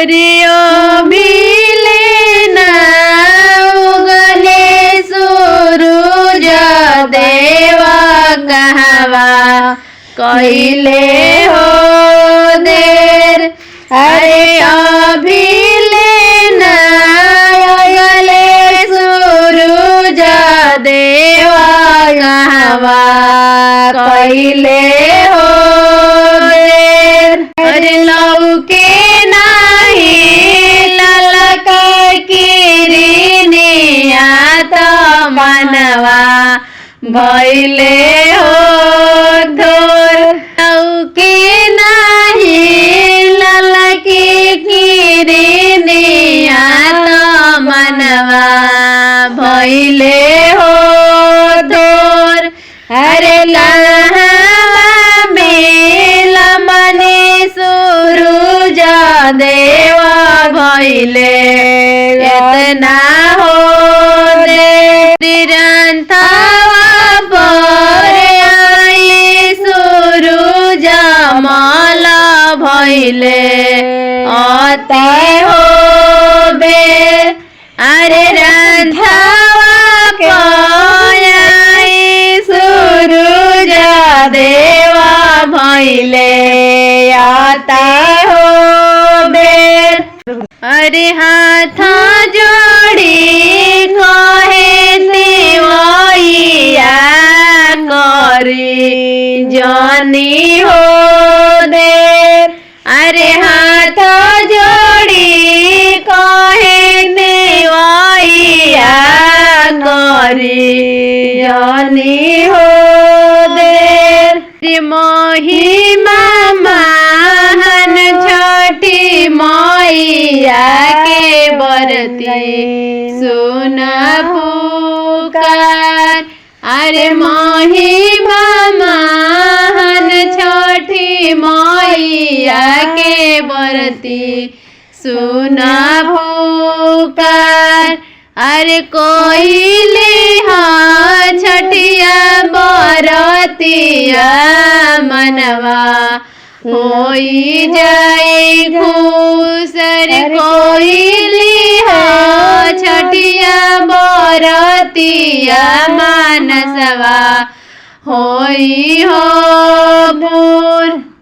रियो भिलेना उगले सूरज देवा कहवा कइले हो देर। अरे अभिलेना उगले सूरज देवा कहवा कइले हो देर। अरे लौके नाही ललका किरनिया त मनवा भइले हो धोर। लौके नाही ललकी किरनिया त मनवा भइले हो धोर। अरे लहवा मेल मने सूरज देवा भइले एतना हो दे। रंथावा पर आई सूरज मल भइले अते हो बे। अरे रंथावा पर आई सूरज देवा भइले आता हो बेर। अरे हाथ जोड़ी कहे देवैया करी जानी हो देर। अरे हाथ जोड़ी कहे देवैया करी जानी हो देर। महिमा महान छठी मैया के बरती सुन पुकार। अरे महिमा महान छठी मैया के बरती सुन पुकार। अरे कोइले हाँ छठिया बरतिया मनवा होई जाए खुश। अरे कोइले हाँ छठिया बरतिया मानसवा होई हो पूर।